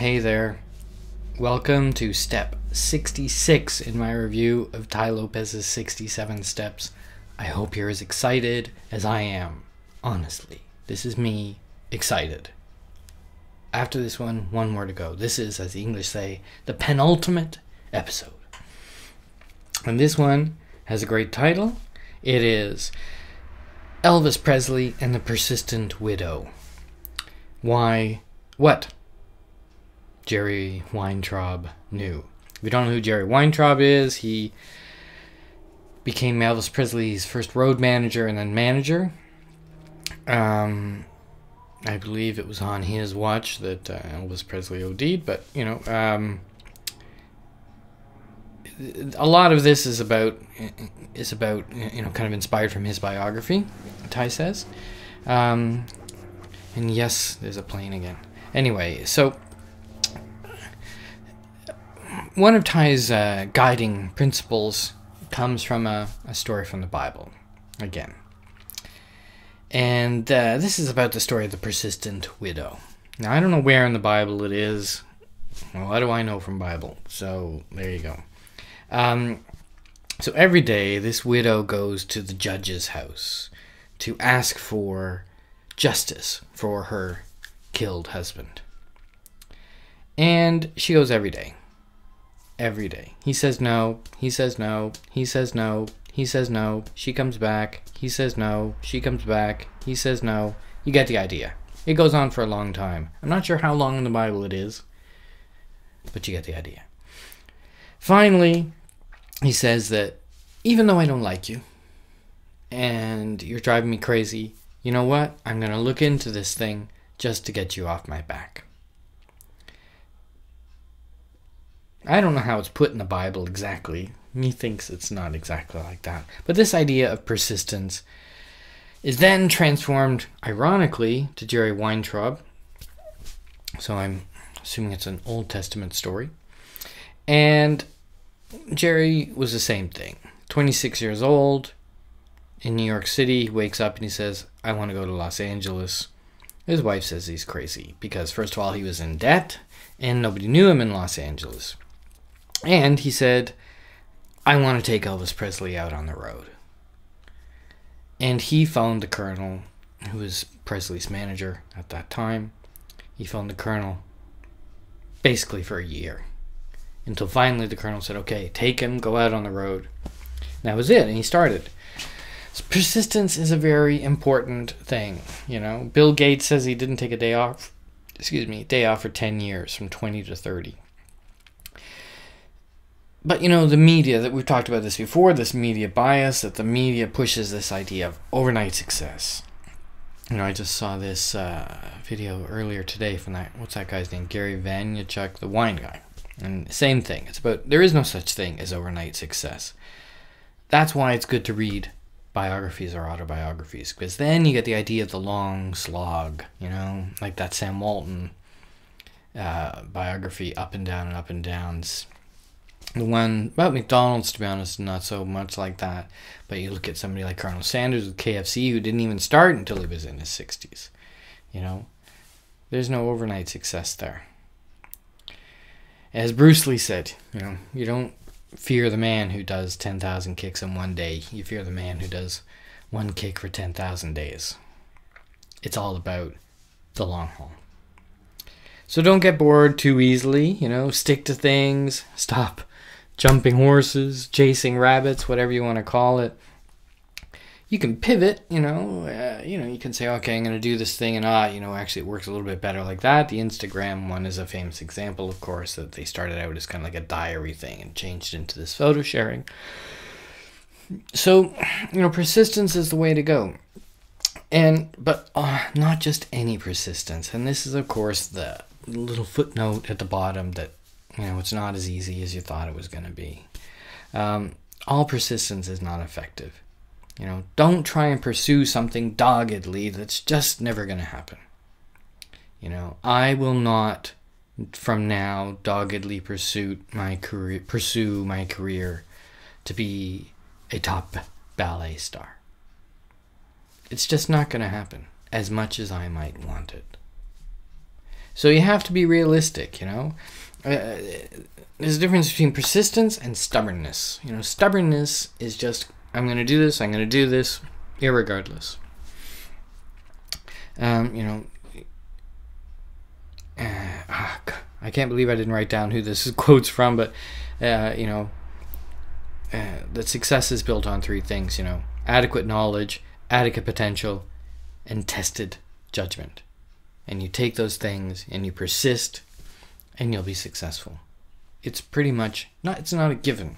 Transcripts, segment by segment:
Hey there. Welcome to step 66 in my review of Tai Lopez's 67 Steps. I hope you're as excited as I am. Honestly, this is me excited. After this one more to go. This is, as the English say, the penultimate episode. And this one has a great title. It is Elvis Presley and the Persistent Widow. Why? What? Jerry Weintraub knew. If you don't know who Jerry Weintraub is, he became Elvis Presley's first road manager and then manager. I believe it was on his watch that Elvis Presley OD'd, but a lot of this is about kind of inspired from his biography, Tai says. And yes, there's a plane again. Anyway, so one of Tai's guiding principles comes from a story from the Bible, again. And this is about the story of the persistent widow. Now, I don't know where in the Bible it is. Well, what do I know from Bible? So, there you go. So every day, this widow goes to the judge's house to ask for justice for her killed husband. And she goes every day. Every day. He says no. He says no. He says no. He says no. She comes back. He says no. She comes back. He says no. You get the idea. It goes on for a long time. I'm not sure how long in the Bible it is, but you get the idea. Finally, he says that even though I don't like you and you're driving me crazy, you know what? I'm going to look into this thing just to get you off my back. I don't know how it's put in the Bible exactly. He thinks it's not exactly like that. But this idea of persistence is then transformed, ironically, to Jerry Weintraub. So I'm assuming it's an Old Testament story. And Jerry was the same thing. 26 years old, in New York City, he wakes up and he says, I want to go to Los Angeles. His wife says he's crazy because, first of all, he was in debt and nobody knew him in Los Angeles. And he said, I want to take Elvis Presley out on the road. And he phoned the colonel, who was Presley's manager at that time. He phoned the colonel basically for a year. Until finally the colonel said, okay, take him, go out on the road. And that was it, and he started. So persistence is a very important thing. Bill Gates says he didn't take a day off for 10 years, from 20 to 30. But, the media, that we've talked about this before, this media bias, that the media pushes this idea of overnight success. I just saw this video earlier today from what's that guy's name? Gary Vaynerchuk, the wine guy. And same thing. It's about, there is no such thing as overnight success. That's why it's good to read biographies or autobiographies, because then you get the idea of the long slog, like that Sam Walton biography, Up and Down and Up and Downs. The one about McDonald's, to be honest, not so much like that. But you look at somebody like Colonel Sanders with KFC, who didn't even start until he was in his 60s. There's no overnight success there. As Bruce Lee said, you don't fear the man who does 10,000 kicks in one day. You fear the man who does one kick for 10,000 days. It's all about the long haul. So don't get bored too easily. Stick to things. Stop jumping horses, chasing rabbits, whatever you want to call it. You can pivot, you can say, okay, I'm going to do this thing, and actually it works a little bit better like that. The Instagram one is a famous example, of course, that they started out as kind of like a diary thing and changed into this photo sharing. So, persistence is the way to go. But not just any persistence. And this is, of course, the little footnote at the bottom that, it's not as easy as you thought it was going to be. All persistence is not effective. Don't try and pursue something doggedly that's just never going to happen. I will not, from now, doggedly pursue my career to be a top ballet star. It's just not going to happen, as much as I might want it. So you have to be realistic, you know. There's a difference between persistence and stubbornness. You know, stubbornness is just, I'm going to do this, I'm going to do this, irregardless. You know, I can't believe I didn't write down who this quote's from, but, you know, that success is built on 3 things, you know, adequate knowledge, adequate potential, and tested judgment. And you take those things and you persist and you'll be successful. It's pretty much, it's not a given,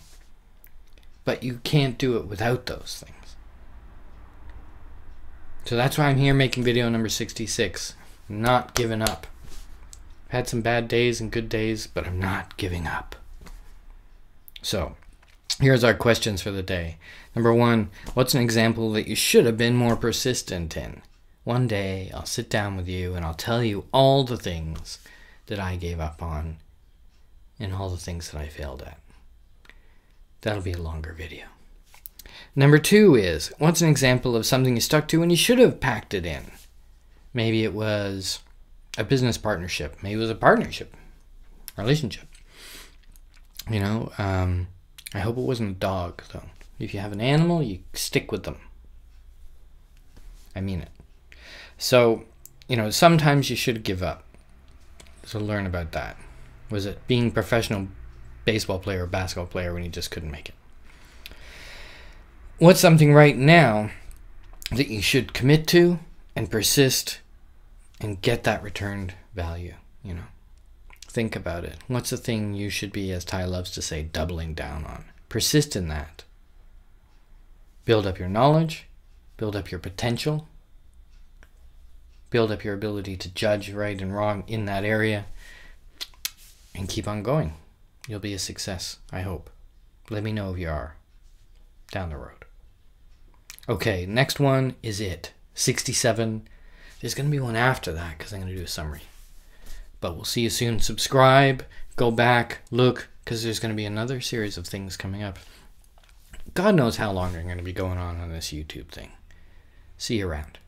but you can't do it without those things. So that's why I'm here making video number 66. I'm not giving up. I've had some bad days and good days, but I'm not giving up. So here's our questions for the day. Number 1, what's an example that you should have been more persistent in? One day I'll sit down with you and I'll tell you all the things that I gave up on and all the things that I failed at. That'll be a longer video. Number 2 is, what's an example of something you stuck to and you should have packed it in? Maybe it was a business partnership. Maybe it was a partnership, relationship. You know, I hope it wasn't a dog, though. If you have an animal, you stick with them. I mean it. So, you know, sometimes you should give up. So learn about that. Was it being a professional baseball player or basketball player when you just couldn't make it? What's something right now that you should commit to and persist and get that returned value, you know? Think about it. What's the thing you should be, as Tai loves to say, doubling down on? Persist in that. Build up your knowledge, build up your potential, build up your ability to judge right and wrong in that area, and keep on going. You'll be a success, I hope. Let me know if you are down the road. Okay, next one is 67. There's going to be one after that because I'm going to do a summary. But we'll see you soon. Subscribe, go back, look, because there's going to be another series of things coming up. God knows how long I'm going to be going on this YouTube thing. See you around.